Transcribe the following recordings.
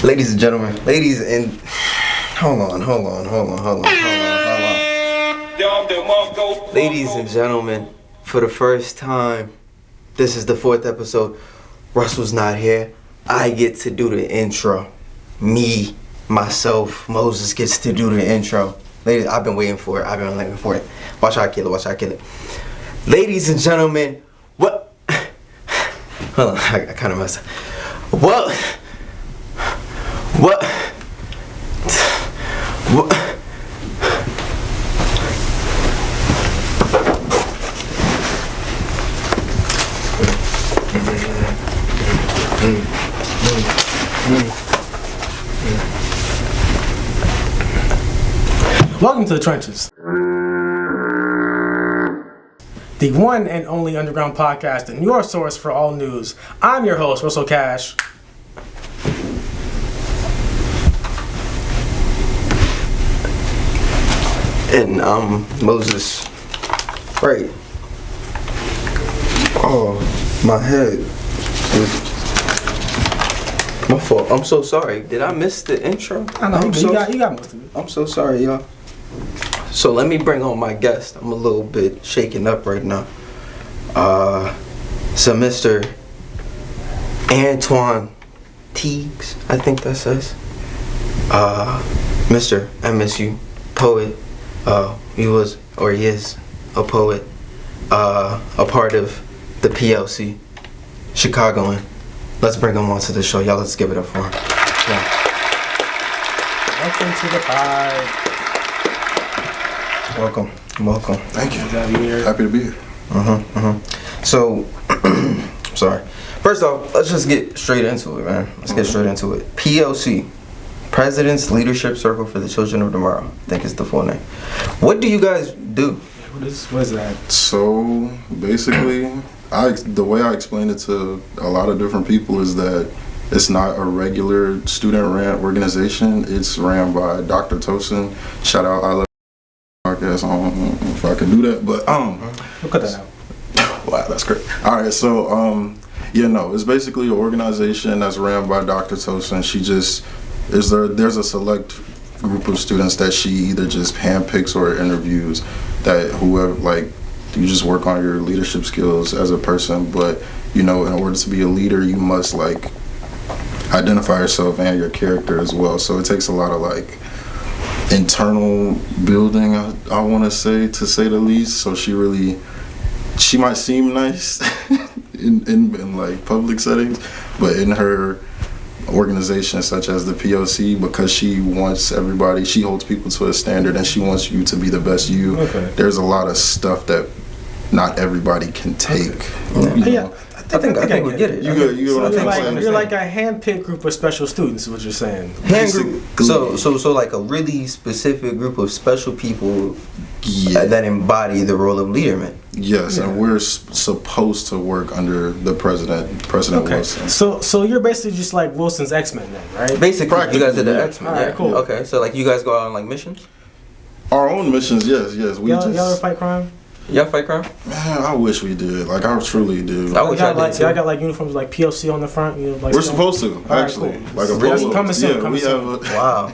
Ladies and gentlemen, hold on. Ladies and gentlemen, for the first time, this is the 4th episode. Russell's not here. I get to do the intro. Me, myself, Moses gets to do the intro. Ladies, I've been waiting for it. Watch how I kill it. Ladies and gentlemen, what? Hold on, I kind of messed up. What? Welcome to the Trenches, the one and only underground podcast and your source for all news. I'm your host, Russell Cash. And Moses. Right. Oh, my head. My fault. I'm so sorry. Did I miss the intro? I know, you got most of it. I'm so sorry, y'all. So let me bring on my guest. I'm a little bit shaken up right now. So Mr. Antoine Teague, I think that says. Mr. MSU poet. He is a poet. A part of the PLC, Chicagoan. Let's bring him on to the show. Y'all, let's give it up for him. Yeah. Welcome to the pod. Welcome. Thank you. Happy to be here. So, sorry. First off, let's just get straight into it, man. Get straight into it. PLC, President's Leadership Circle for the Children of Tomorrow. I think it's the full name. What do you guys do? What is that? So basically, the way I explained it to a lot of different people is that it's not a regular student-ran organization. It's ran by Dr. Tosin. Shout out, I love podcast. I don't know if I can do that, but We'll cut that out. Wow, that's great. All right, so it's basically an organization that's ran by Dr. Tosin. She just there's a select group of students that she either just handpicks or interviews that whoever, like, you just work on your leadership skills as a person, but in order to be a leader you must like identify yourself and your character as well. So it takes a lot of like internal building, I want to say the least. So she might seem nice in like public settings, but in her organization such as the PLC, because she holds people to a standard and she wants you to be the best you. Okay. There's a lot of stuff that not everybody can take. Yeah. I think we get it. You get what I'm saying? You're like a hand-picked group of special students, is what you're saying. So like a really specific group of special people that embody the role of leadership. Yes, and we're supposed to work under the President okay. Wilson. So you're basically just like Wilson's X-Men then, right? Basically, you guys are the X-Men. Alright, cool. Okay, so like you guys go out on like missions? Our own missions, yes. Y'all ever fight crime? Y'all fight crime? Man, I wish we did. Like, I truly do. I wish I did too. I got like uniforms like PLC on the front. We're supposed to, actually. Cool. Like a Really? polo. Coming soon. Wow.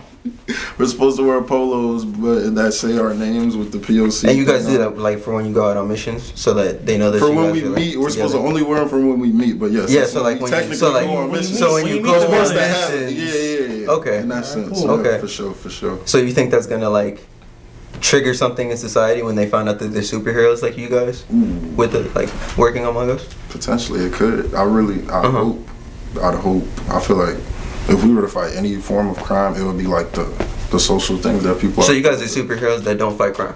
We're supposed to wear polos, but that say our names with the PLC. And you guys do that like for when you go out on missions, so that they know that. For when we meet, we're supposed to only wear them for when we meet. But yes. Yeah. So like when you go on missions. So when you go on missions. Yeah. Okay. In that sense. Cool. Okay. For sure. So you think that's gonna like trigger something in society when they find out that they're superheroes like you guys with the like working among us? Potentially it could. I'd hope. I feel like if we were to fight any form of crime, it would be like the social things that people. So you guys are superheroes that don't fight crime?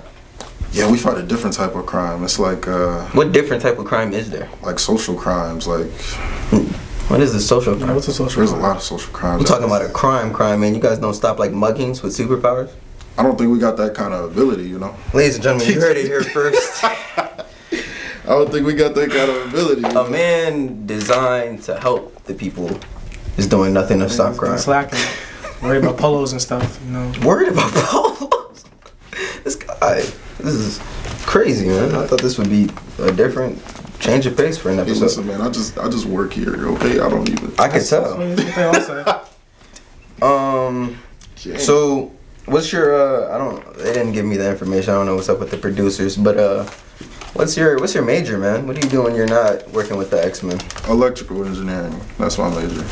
Yeah, we fight a different type of crime. It's like what different type of crime is there? Like social crimes, like. What is the social crime? What's a social There's crime? a lot of social crimes. We're talking about a crime, man. You guys don't stop like muggings with superpowers? I don't think we got that kind of ability, Ladies and gentlemen, you heard it here first. I don't think we got that kind of ability. A man designed to help the people is doing nothing to stop crime. Slacking. Worried about polos and stuff, Worried about polos? This is crazy, man. I thought this would be a different change of pace for an episode. Hey, listen, man, I just work here, okay? I don't even. I can tell. That's what they all say. Yeah. So, what's your they didn't give me the information. I don't know what's up with the producers, but what's your major, man? What do you do when you're not working with the X-Men? Electrical engineering. That's my major.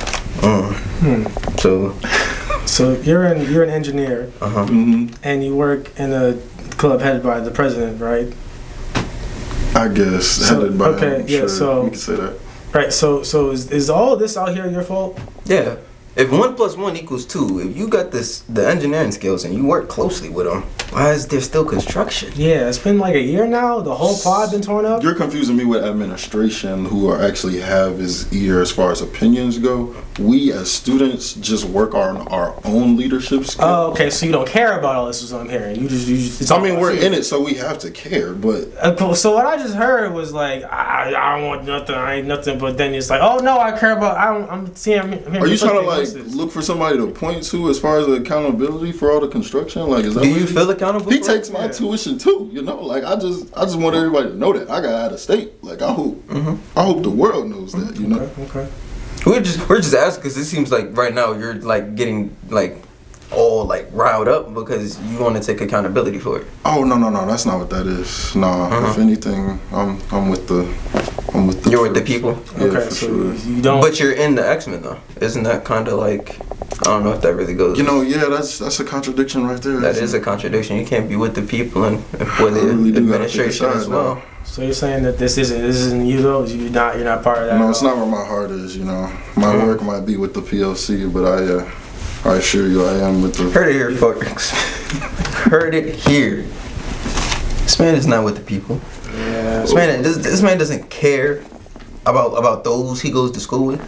So you're an engineer, and you work in a club headed by the president, right? I guess headed by him. Yeah, sure, so you can say that. Right, so is all of this out here your fault? Yeah. If 1 + 1 = 2, if you got the engineering skills and you work closely with them, why is there still construction? Yeah, it's been like a year now. The whole pod been torn up. You're confusing me with administration, who are actually have his ear as far as opinions go. We as students just work on our own leadership skills. Oh, okay. So you don't care about all this, is what I'm hearing. You just. It's I mean, we're in it, so we have to care. But so what I just heard was like, I don't want nothing. I ain't nothing. But then it's like, oh no, I care about. I'm seeing. Are you trying to like look for somebody to point to as far as the accountability for all the construction? Like, is that? Do you feel accountable? He takes my tuition too. You know, like I just want everybody to know that I got out of state. Like I hope the world knows that. You know. Okay. We're just asking because it seems like right now you're like getting like all like riled up because you want to take accountability for it. Oh no, that's not what that is. Nah, if anything, I'm with the. You're with the people. Yeah, okay, for so sure. you don't. But you're in the X-Men though. Isn't that kind of like, I don't know if that really goes. You know, yeah, that's a contradiction right there. That is a contradiction. You can't be with the people and for the really administration as well. So you're saying that this isn't you though? You're not part of that? No, it's not where my heart is. You know, my work might be with the PLC, but I assure you, I am with the. Heard it here, folks. Heard it here. This man is not with the people. Yeah. This man doesn't care about those he goes to school with.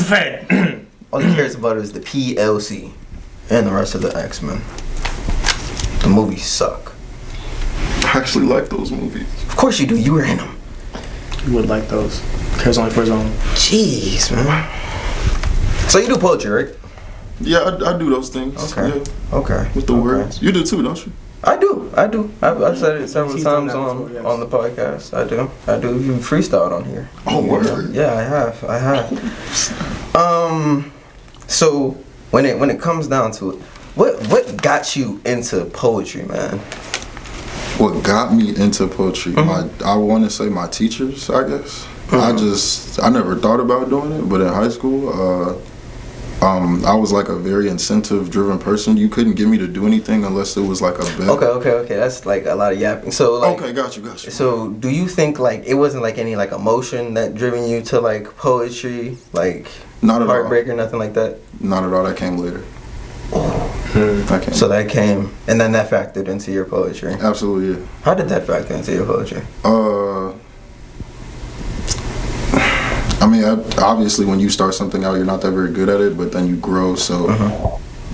Fed. All he cares about is the PLC and the rest of the X-Men. The movies suck. I actually like those movies. Of course you do. You were in them. You would like those. Cares only for his own. Jeez, man. So you do poetry, right? Yeah, I do those things. Okay. Yeah. Okay. With the words. You do too, don't you? I do. I've said it several He's done times that before, yes. on the podcast. I do. You freestyled on here. Oh, word. Yeah, I have. So when it comes down to it, what got you into poetry, man? What got me into poetry? I want to say my teachers, I guess. I never thought about doing it, but in high school, I was like a very incentive-driven person. You couldn't get me to do anything unless it was like a bet. Okay. That's like a lot of yapping. So like, okay, got you. So do you think like it wasn't like any like emotion that driven you to like poetry, like not at heartbreak all. or nothing like that? Not at all. That came later. So that came, and then that factored into your poetry. Absolutely. Yeah. How did that factor into your poetry? I mean, obviously, when you start something out, you're not that very good at it, but then you grow. So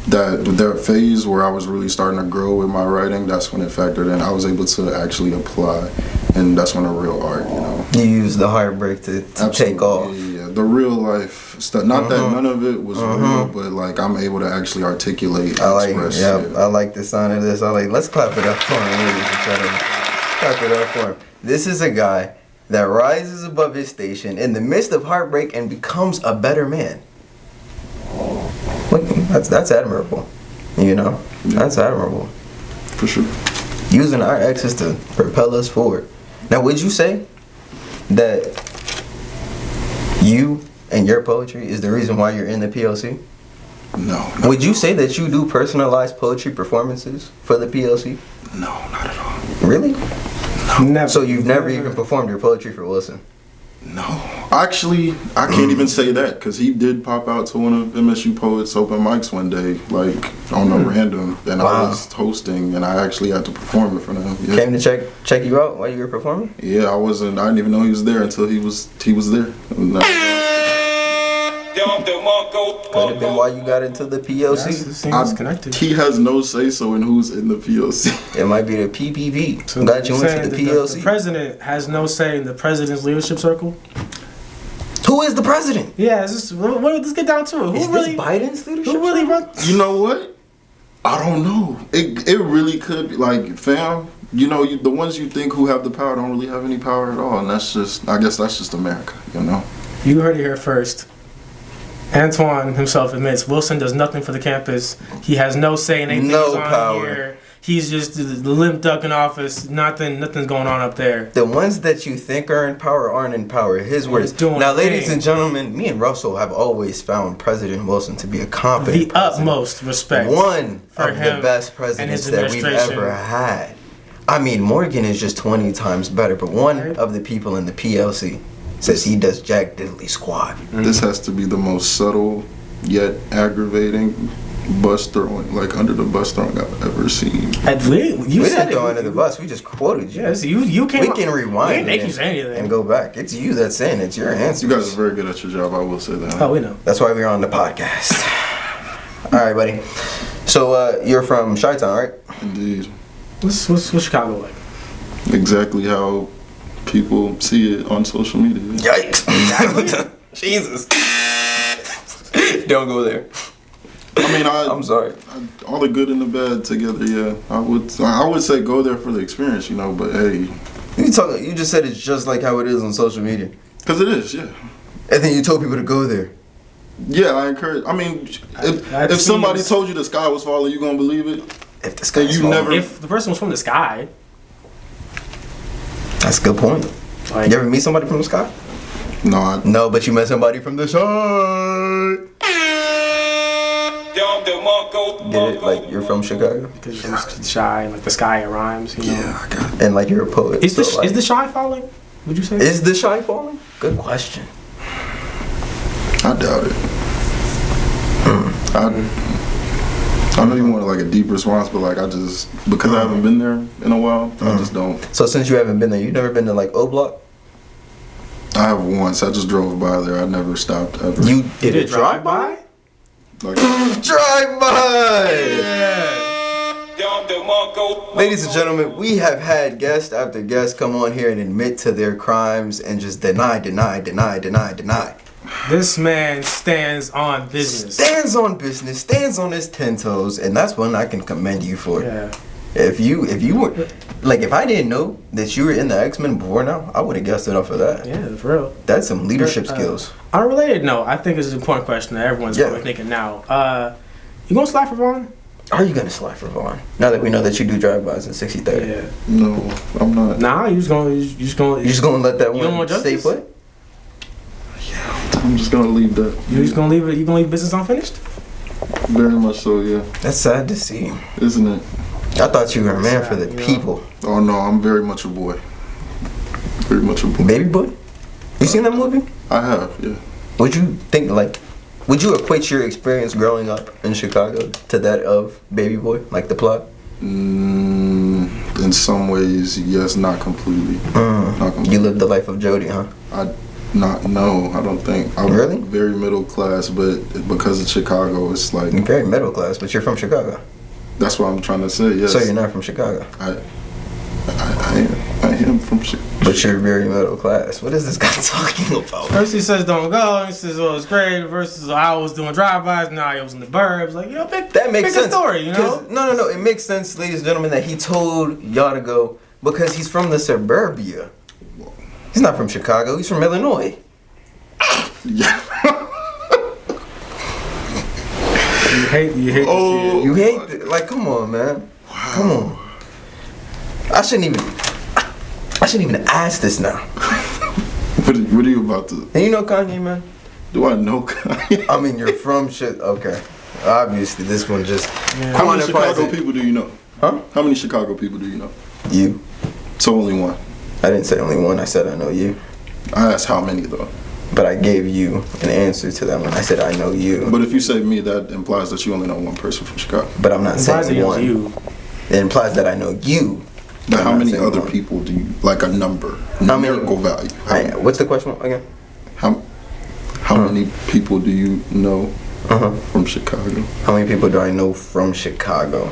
that phase where I was really starting to grow with my writing, that's when it factored in. I was able to actually apply, and that's when the real art, you know. You used the heartbreak to take off. Yeah, the real life stuff. Not that none of it was real, but like I'm able to actually articulate, express. I like the sound of this. Let's clap it up for him, ladies and gentlemen. Clap it up for him. This is a guy that rises above his station in the midst of heartbreak and becomes a better man. That's admirable. You know? Yeah. That's admirable. For sure. Using our exes to propel us forward. Now, would you say that you and your poetry is the reason why you're in the PLC? No. Would you say that you do personalized poetry performances for the PLC? No, not at all. Really? No. Never. So you've never even performed your poetry for Wilson? No. Actually, I can't even say that because he did pop out to one of MSU Poets open mics one day, like on a random, and I was hosting, and I actually had to perform it for them. Yeah. Came to check you out while you were performing? Yeah, I didn't even know he was there until he was there. Could have been why you got into the PLC. Connected. He has no say so in who's in the PLC. It might be the PPV. So got you into the PLC. The president has no say in the president's leadership circle. Who is the president? Yeah, let's get down to it. Is this Biden's leadership? Who really runs? You know what? I don't know. It really could be like, fam. You know, the ones you think who have the power don't really have any power at all, and I guess that's just America. You know. You heard it here first. Antoine himself admits Wilson does nothing for the campus. He has no say in anything that's on here. He's just the limp duck in office. Nothing's going on up there. The ones that you think are in power aren't in power. His words. Now, ladies and gentlemen, me and Russell have always found President Wilson to be a competent president. Utmost respect. One of the best presidents that we've ever had. I mean, Morgan is just 20 times better, but one of the people in the PLC says he does Jack Diddley squat. This has to be the most subtle yet aggravating bus throwing, like under the bus throwing I've ever seen. We didn't throw under the bus. We just quoted you. Yes, you came. We can rewind make you say anything and go back. It's you that's saying it's your answer. You guys are very good at your job. I will say that. Oh, we know. That's why we're on the podcast. All right, buddy. So you're from Chi-Town, right? Indeed. What's Chicago like? Exactly how people see it on social media. Yikes! Jesus! Don't go there. I mean, I'm sorry. All the good and the bad together. Yeah, I would say go there for the experience, you know. But hey, you just said it's just like how it is on social media. Because it is, yeah. And then you told people to go there. Yeah, I encourage. I mean, if somebody told you the sky was falling, you gonna believe it? If the sky was falling. If the person was from the sky. That's a good point. Like, you ever meet somebody from the sky? No. No, but you met somebody from the sky. Get it? Like you're from Chicago? Because you're shy, like the sky, it rhymes, you know? Yeah, I got it. And like you're a poet. Is the shy falling? Would you say? Is the shy falling? Good question. I doubt it. I know you want like a deep response, but like because I haven't been there in a while, I just don't. So since you haven't been there, you've never been to like O Block? I have once. I just drove by there. I never stopped ever. You did a drive by? Like drive by! Yeah. Ladies and gentlemen, we have had guest after guest come on here and admit to their crimes and just deny. This man stands on business. Stands on his 10 toes, and that's one I can commend you for. Yeah. If you were, like, if I didn't know that you were in the X-Men before now, I would have guessed it off of that. Yeah, for real. That's some leadership skills. On a related note, I think it's an important question that everyone's probably thinking now. You gonna slide for Vaughn? Are you gonna slide for Vaughn? Now that we know that you do drive-bys in 60-30. Yeah. No, I'm not. Nah, you just gonna let that one stay put? Yeah, I'm just gonna leave that. You just gonna leave it? You gonna leave business unfinished? Very much so, yeah. That's sad to see, isn't it? I thought you were a man for the people. Oh no, I'm very much a boy. Very much a boy. Baby Boy? You seen that movie? I have, yeah. Would you equate your experience growing up in Chicago to that of Baby Boy, like the plot? In some ways, yes, not completely. Not completely. You lived the life of Jody, huh? I don't think. I'm really very middle class, but because of Chicago, it's like you're very middle class, but you're from Chicago. That's what I'm trying to say. Yes. So you're not from Chicago. I am from Chicago. But you're very middle class. What is this guy talking about? First he says don't go. He says it's great. Versus I was doing drive-bys. Now I was in the burbs. Like that makes sense. A story, you know? No. It makes sense, ladies and gentlemen, that he told y'all to go because he's from the suburbia. He's not from Chicago. He's from Illinois. Yeah. You hate to see it. You hate like, come on, man. Wow. Come on. I shouldn't even ask this now. What are you about to? And you know Kanye, man? Do I know Kanye? I mean, you're from shit. Okay. Obviously, this one just. Yeah. How many Chicago people do you know? Huh? How many Chicago people do you know? You. So only one. I didn't say only one. I said I know you. I asked how many though. But I gave you an answer to that one. I said I know you. But if you say me, that implies that you only know one person from Chicago. But I'm not saying one. You. It implies that I know you. But how many other people do you, like a number, numerical value? What's the question again? How many people do you know from Chicago? How many people do I know from Chicago?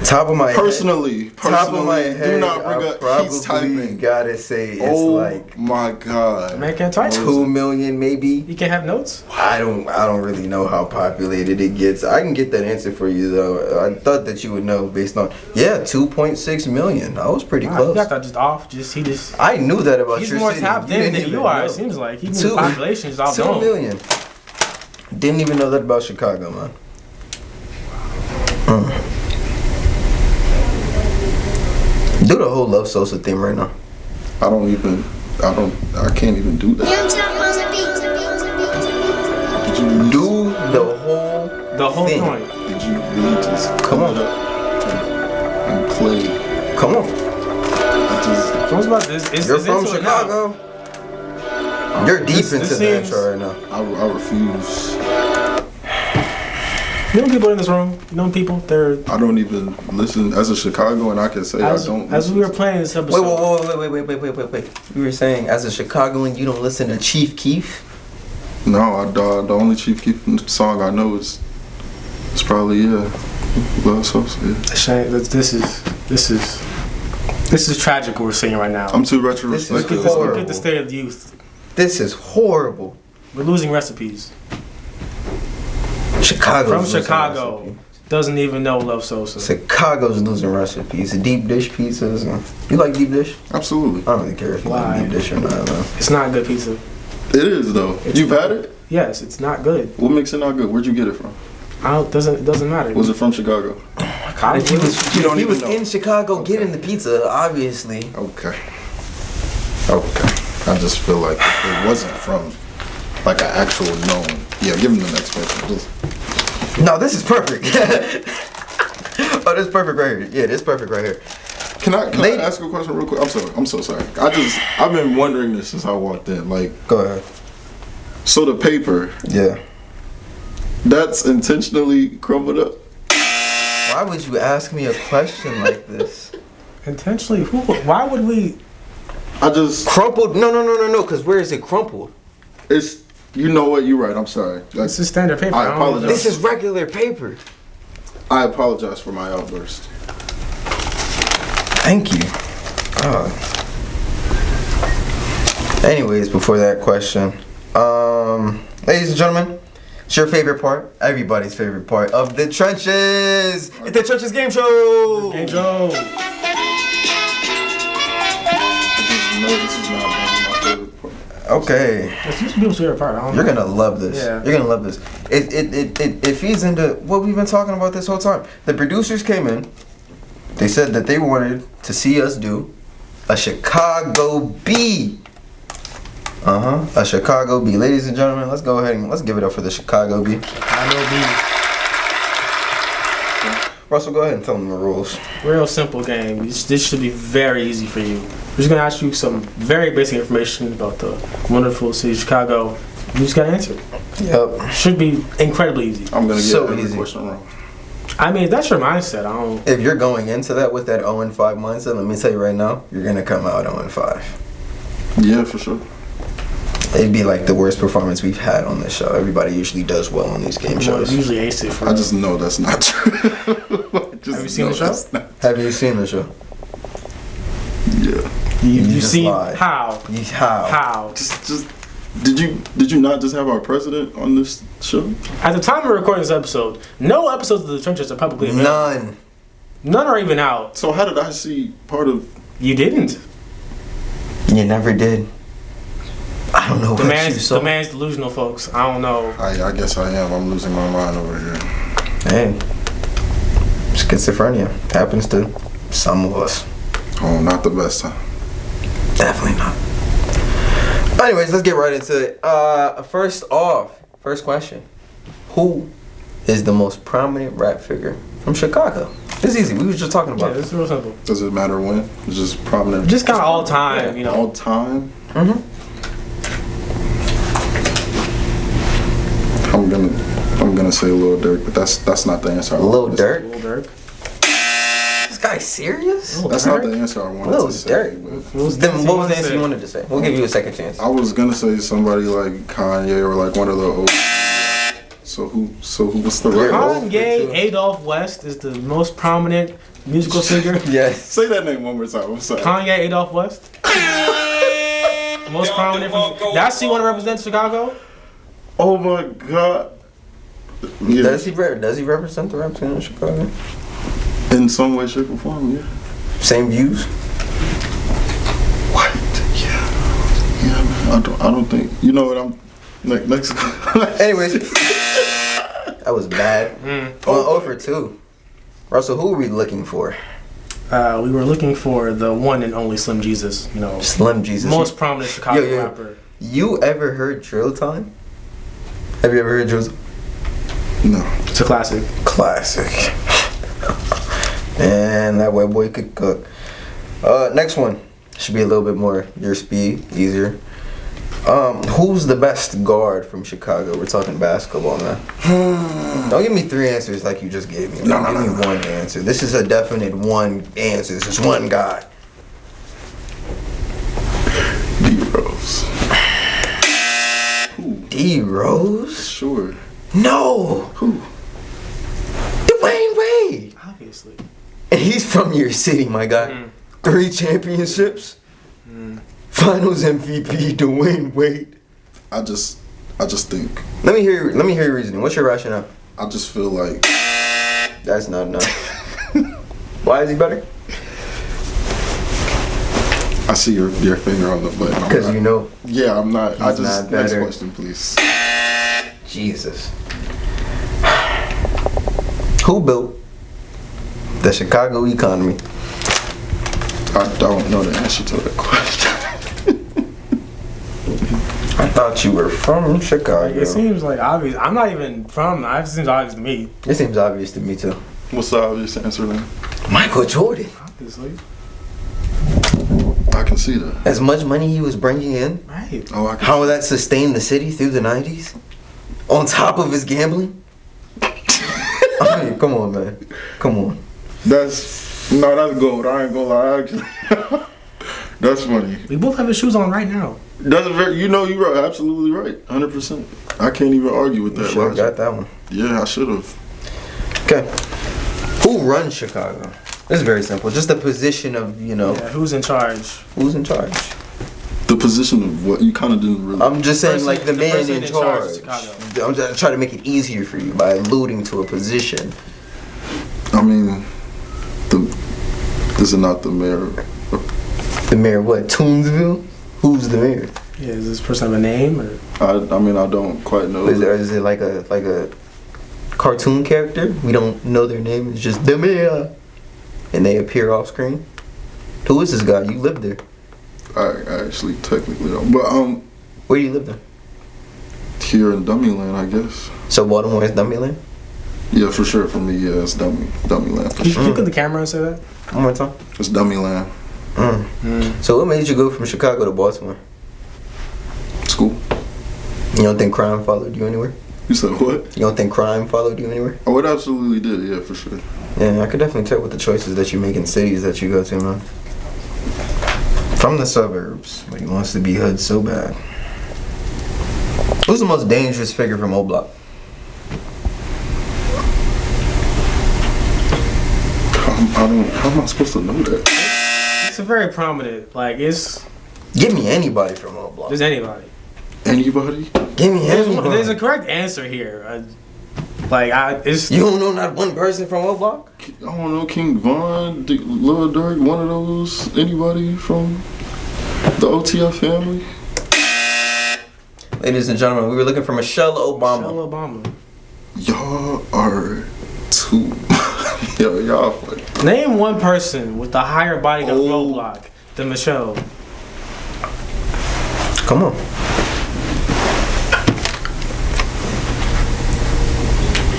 Top of my head. Personally, top of my head, do not bring up. He's typing. Gotta say it's my God. Man can't type. 2 million maybe. You can't have notes. I don't really know how populated it gets. I can get that answer for you though. I thought that you would know based on 2.6 million. I was pretty close. You got that just off. I knew that about your city. He's more tapped in than you are. It seems like. Even the population is off. 2 million. Didn't even know that about Chicago, man. Do the whole Love Sosa theme right now. I can't even do that. Did you really Do the whole thing. Point. Did you really just Come on and play? Come on. What's about this? You're from Chicago. You're deep into the intro right now. I refuse. You know people in this room? You know people? I don't even listen as a Chicagoan. I can say I don't. As we were playing this episode. Wait. You were saying as a Chicagoan you don't listen to Chief Keef? No, the only Chief Keef song I know is probably Love Sosa. Yeah. This is tragic what we're seeing right now. I'm too retrospective. Look at the state of the youth. This is horrible. We're losing recipes. Chicago's from Chicago doesn't even know Love Sosa. Chicago's losing recipes. Deep dish pizzas. You like deep dish? Absolutely. I don't really care if you like deep dish or not, man. It's not good pizza. It is though. You've had it? Yes, it's not good. What makes it not good? Where'd you get it from? It doesn't matter. Was it from Chicago? If he was in Chicago getting the pizza, obviously. Okay. I just feel like it wasn't from like an actual known. Yeah, give him the next question. Just. No, this is perfect. Oh, this is perfect right here. Yeah, this is perfect right here. Can I ask a question real quick? I'm so sorry. I've been wondering this since I walked in. Like, go ahead. So the paper. Yeah. That's intentionally crumbled up. Why would you ask me a question like this? Intentionally? Why would we? I just crumpled. No. Because where is it crumpled? It's. You know what? You're right. I'm sorry. This is standard paper. I apologize. This is regular paper. I apologize for my outburst. Thank you. Anyways, before that question, ladies and gentlemen, it's your favorite part, everybody's favorite part of the Trenches. It's the Trenches Game Show. Game Show. This is not my favorite part. Okay. It's usually people's favorite part. You're gonna love this. Yeah. You're gonna love this. It feeds into what we've been talking about this whole time. The producers came in. They said that they wanted to see us do a Chicago B. A Chicago B. Ladies and gentlemen, let's go ahead and let's give it up for the Chicago B. Chicago B. Russell, go ahead and tell them the rules. Real simple game. This should be very easy for you. We're just gonna ask you some very basic information about the wonderful city of Chicago. You just gotta answer it. Yep. Should be incredibly easy. I'm gonna get every easy. question wrong. I mean, that's your mindset. If you're going into that with that 0-5 mindset, let me tell you right now, you're gonna come out 0-5. Yeah, for sure. It'd be like the worst performance we've had on this show. Everybody usually does well on these game shows. Usually ace it. I just know that's not true. Have you seen the show? Have you seen the show? Yeah. You've seen lied. How? How? Just did you not just have our president on this show? At the time of recording this episode, no episodes of The Trenches are publicly available. None are even out. So how did I see part of? You didn't. You never did. I don't know what you saw. The man's delusional, folks. I don't know. I guess I am. I'm losing my mind over here. Hey, schizophrenia happens to some of us. Oh, not the best, huh? Definitely not. Anyways, let's get right into it. First question. Who is the most prominent rap figure from Chicago? It's easy. We were just talking about it. It's real simple. Does it matter when? It's just prominent. Just kind of all time, you know. All time? Mm-hmm. I'm gonna say Lil Durk, but that's not the answer. Lil Durk? Lil Durk. This guy's serious? That's not the answer I wanted to say. Then what was the answer you wanted to say? We'll give you a second chance. I was gonna say somebody like Kanye or like one of the old. So who was the right? Kanye Adolph West is the most prominent musical singer. Yes. Say that name one more time. I'm sorry. Kanye Adolph West. Most prominent. That's who you want to represent Chicago? Oh my God. Yeah. Does he represent the rap scene in Chicago? In some way, shape, or form, yeah. Same views? What? Yeah, man. I don't think. You know what? Next. Anyways, that was bad. Well, 0 for 2. Russell, who are we looking for? We were looking for the one and only Slim Jesus. You know, Slim Jesus, most prominent Chicago rapper. You ever heard Drill Time? Have you ever heard Drill Time? No. It's a classic. Classic. And that white boy could cook. Next one should be a little bit more your speed, easier. Who's the best guard from Chicago? We're talking basketball, man. Don't give me 3 answers like you just gave me. Give me one answer. This is a definite one answer. This is one guy. D-Rose. D-Rose? Sure. No. Who? Dwayne Wade. Obviously. And he's from your city, my guy. 3 championships. Finals MVP, Dwayne Wade. I just think. Let me hear your reasoning. What's your rationale? I just feel like That's not enough. Why is he better? I see your finger on the button. Because you know. Yeah, I'm not. He's not better. Next question, please. Jesus. Who built the Chicago economy? I don't know the answer to that question. I thought you were from Chicago. Like, it seems like obvious. I'm not even from. It seems obvious to me. It seems obvious to me too. What's the obvious answer then? Michael Jordan. Obviously. I can see that. As much money he was bringing in. Right. Oh, I can. How that sustained the city through the 90s? On top of his gambling? I mean, come on, man. Come on. That's gold. I ain't gonna lie. Actually, that's funny. We both have his shoes on right now. That's very. You're absolutely right. 100%. I can't even argue with You that. should have got that one. Yeah, I should have. Okay. Who runs Chicago? This is very simple. Just the position of, Yeah, who's in charge? who's in charge. The position of what you kind of didn't really. I'm just saying, like, the man person in in charge of charge. Chicago. I'm just trying to make it easier for you by alluding to a position. I mean, this is not the mayor. The mayor of what? Toonsville? Who's the mayor? Yeah, does this person have a name or? I mean, I don't quite know. Is it like a cartoon character? We don't know their name. It's just the mayor, and they appear off screen. Who is this guy? You live there. I actually technically don't. But Where do you live there? here in Dummyland, I guess. So Baltimore is Dummyland? Yeah, for sure. For me, yeah, it's Dummyland for Can you sure. look at the camera and say that? One more time. It's Dummyland. So what made you go from Chicago to Baltimore? School. You don't think crime followed you anywhere? You said what? You don't think crime followed you anywhere? Oh, it absolutely did. Yeah, for sure. Yeah, I could definitely tell with the choices that you make in cities that you go to, man. From the suburbs, but he wants to be hood so bad. Who's the most dangerous figure from O Block? How am I supposed to know that? It's a very prominent. Like it's. Give me anybody from O Block. Just anybody. Anybody? Give me anybody. There's a correct answer here. It's. You don't know not one person from O Block? I don't know, King Von, Lil Durk, one of those. Anybody from the OTF family? Ladies and gentlemen, we were looking for Michelle Obama. Michelle Obama. Y'all are too. Yo, y'all funny. Name one person with a higher body count roadblock than Michelle. Come on.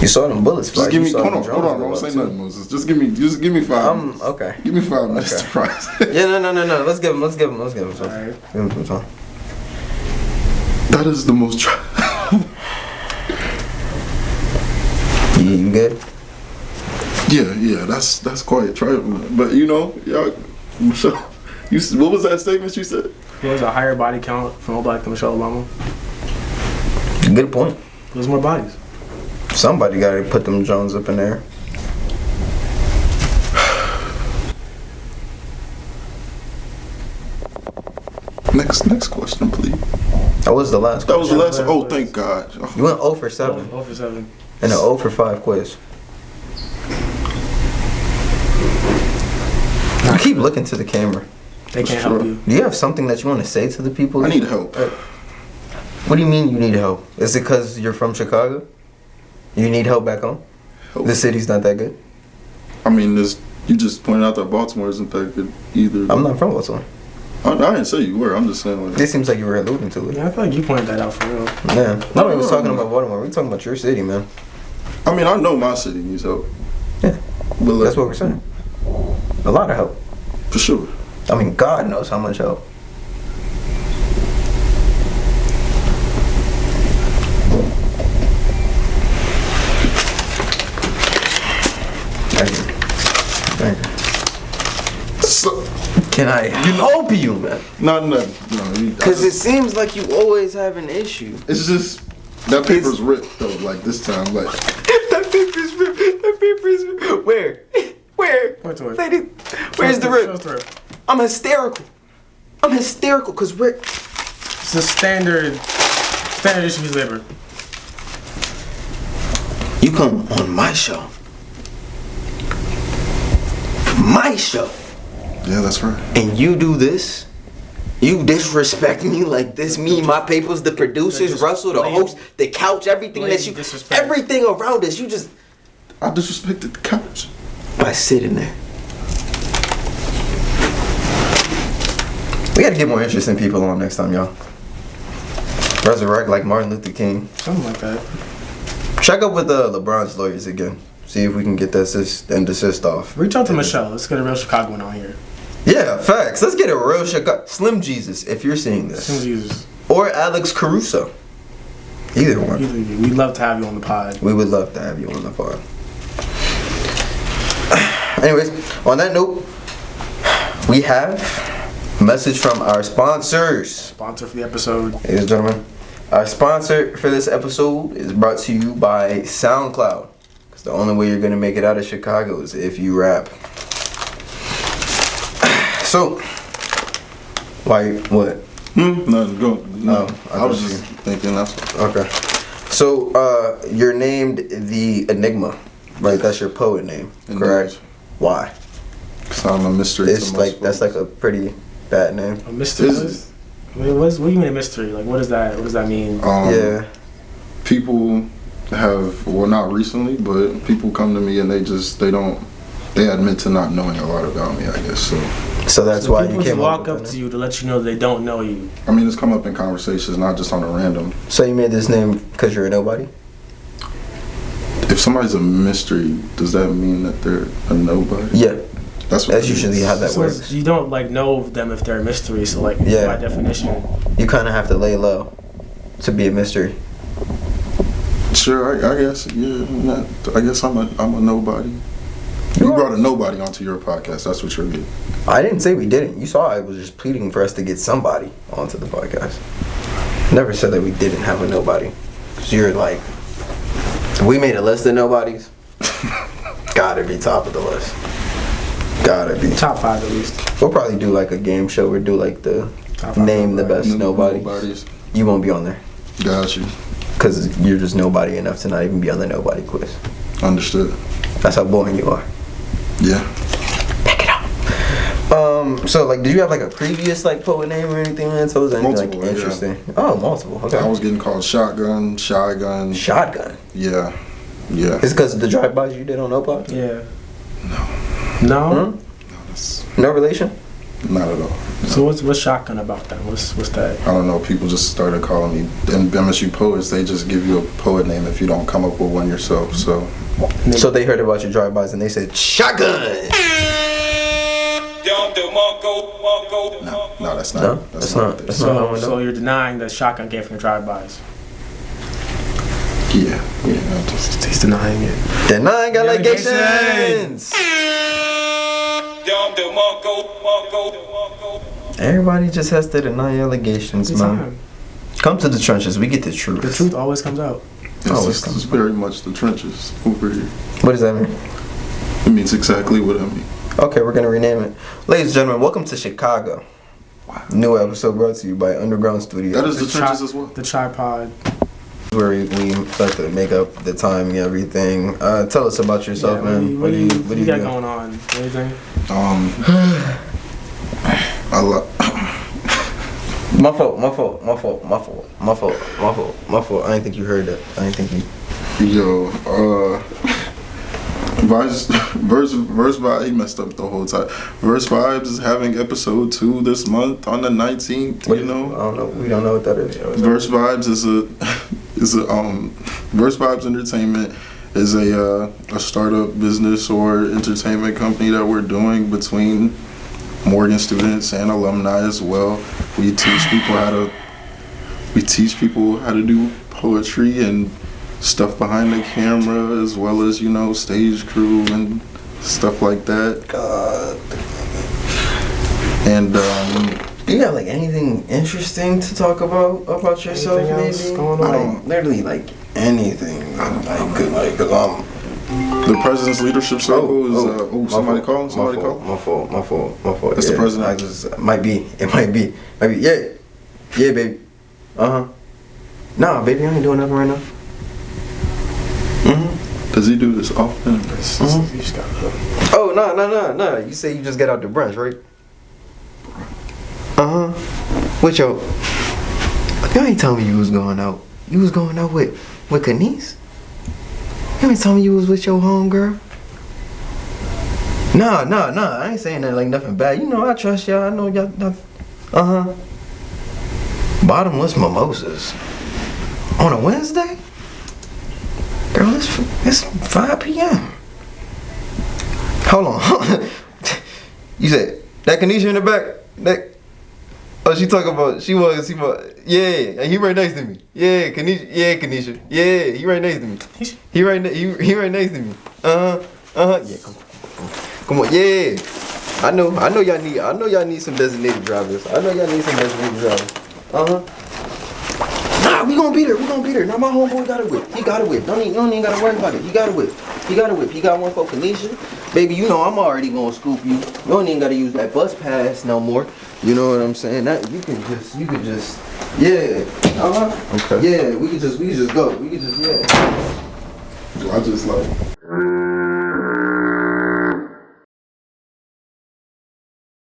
You saw them bullets fly. Just give me. You saw Hold them on. drones Don't go say up, nothing, too. Moses. Just give me 5 minutes. Okay. Give me 5 minutes Okay. to price. Yeah, no. Let's give him some. Alright. Give him some time. That is the most. You good? Yeah. That's quite trifling. But y'all, Michelle, what was that statement you said? He has a higher body count from all black than Michelle Obama. Good point. There's more bodies. Somebody got to put them Jones up in there. Next question, please. That was the last That was the question. last. Oh, thank God. You went 0 for 7 0 for 7. and an 0 for 5 quiz. You keep looking to the camera. They For can't sure. help you. Do you have something that you want to say to the people? I need help. What What do you mean you need help? Is it because you're from Chicago? You need help back home? Help. The city's not that good? I mean, you just pointed out that Baltimore isn't that good either. I'm not from Baltimore. I didn't say you were. I'm just saying. Like, This seems like you were alluding to it. Yeah, I feel like you pointed that out for real. Yeah. Nobody was talking about Baltimore. We're talking about your city, man. I mean, I know my city needs help. Yeah. But That's what we're saying. A lot of help. For sure. I mean, God knows how much help. Thank you. So, Can I help you, man? no. Because it seems like you always have an issue. It's just that paper's ripped though. Like this time, like That paper's ripped. That paper's ripped. Where? Point to it. Lady, where's the Show us rip? the rip. I'm hysterical because we're... It's a standard issue piece of paper. You come on my show. My show. yeah, that's right. And you do this? You disrespect me like this? Me, my papers, the producers, Russell, the host, the couch, everything that you... Disrespect. Everything around us, you just... I disrespected the couch. By sitting there. We gotta get more interesting people on next time, y'all. Resurrect like Martin Luther King. Something like that. Check up with LeBron's lawyers again. See if we can get that assist and desist off. Reach out to Michelle. Let's get a real Chicagoan on here. Yeah, facts. Let's get a real Chicago. Slim Jesus, if you're seeing this. Slim Jesus. Or Alex Caruso. Either one. We'd love to have you on the pod. We would love to have you on the pod. Anyways, on that note, we have a message from our sponsors. Sponsor for the episode. Ladies and gentlemen, our sponsor for this episode is brought to you by SoundCloud. Because the only way you're going to make it out of Chicago is if you rap. So, what? No, go. No, I was thought just thinking that's Okay. So, you're named the Enigma, right? That's your poet name, correct? Why? Because I'm a mystery. It's like, that's like a pretty bad name. A mystery? What do you mean a mystery? Like, what does that mean? Yeah. People have, well, not recently, but people come to me and they admit to not knowing a lot about me, I guess. So that's why you came walk up to you to let you know they don't know you. I mean, it's come up in conversations, not just on a random. So you made this name because you're a nobody? If somebody's a mystery, does that mean that they're a nobody? Yeah. That's usually how that works. You don't know them if they're a mystery. So by definition, you kind of have to lay low to be a mystery. Sure, I guess. Yeah, I guess I'm a nobody. You brought a nobody onto your podcast. That's what you're getting. I didn't say we didn't. You saw I was just pleading for us to get somebody onto the podcast. Never said that we didn't have a nobody. Cause you're like, we made a list of nobodies. Gotta be top of the list. Gotta be top 5 at least. We'll probably do like a game show or do like the name the best nobodies. You won't be on there. Got you. Cause you're just nobody enough to not even be on the nobody quiz. Understood. That's how boring you are. Yeah. Pick it up. So like, did you have like a previous like poet name or anything, man? So was anything Multiple, like interesting? Yeah. Oh, multiple. Okay. I was getting called Shotgun, Shy Gun. Shotgun. Yeah. Yeah. It's because of the drive-bys you did on Opod? Yeah. No, No. that's No relation? not at all. No. So what's Shotgun about then? What's that? I don't know. People just started calling me. And MSU poets, they just give you a poet name if you don't come up with one yourself. So they heard about your drive-bys and they said, Shotgun! No, that's not. No, that's not. That's not how I know. So you're denying that Shotgun came from your drive-bys? Yeah. He's denying it. Denying allegations! Everybody just has to deny allegations, man. Come to the trenches. We get the truth. The truth always comes out. This is very much the trenches over here. What does that mean? It means exactly what I mean. Okay, we're going to rename it. Ladies and gentlemen, welcome to Chicago. Wow. New episode brought to you by Underground Studio. That is the trenches as well. The tripod. Where we like to make up the time and everything. Tell us about yourself, man. What do you got going on? Anything? My fault. I didn't think you heard that. I didn't think you. Yo, Verse Vibes, he messed up the whole time. Verse Vibes is having episode 2 this month on the 19th. I don't know. We don't know what that is. Verse Vibes is a Verse Vibes Entertainment is a startup business or entertainment company that we're doing between Morgan students and alumni as well. We teach people how to do poetry and stuff behind the camera, as well as, you know, stage crew and stuff like that. God. And you got like anything interesting to talk about yourself, maybe? Literally like anything. The president's leadership circle is. Somebody call. My fault. That's the president. It might be. Yeah, baby. Nah, baby, I ain't doing nothing right now. Does he do this often? Oh, no. You say you just got out the brunch, right? With your... You ain't telling me you was going out. You was going out with Kenise? You ain't telling me you was with your homegirl? Nah. I ain't saying that like nothing bad. You know, I trust y'all. I know y'all... Bottomless mimosas. On a Wednesday? Girl, it's 5 p.m. Hold on. You said, that Kenesha in the back? She talking about, yeah, and he right next to me. Yeah, Kenesha. Yeah, he right next to me. He right next to me. Yeah, come on, yeah. I know y'all need some designated drivers. Nah, we gonna beat her. Now my homeboy got a whip. He got a whip. Don't even gotta worry about it. He got a whip. He got one for Kenesha. Baby, you know I'm already gonna scoop you. You don't even gotta use that bus pass no more. You know what I'm saying? That you could just yeah. Okay. Yeah, we could just go. Yeah. I just like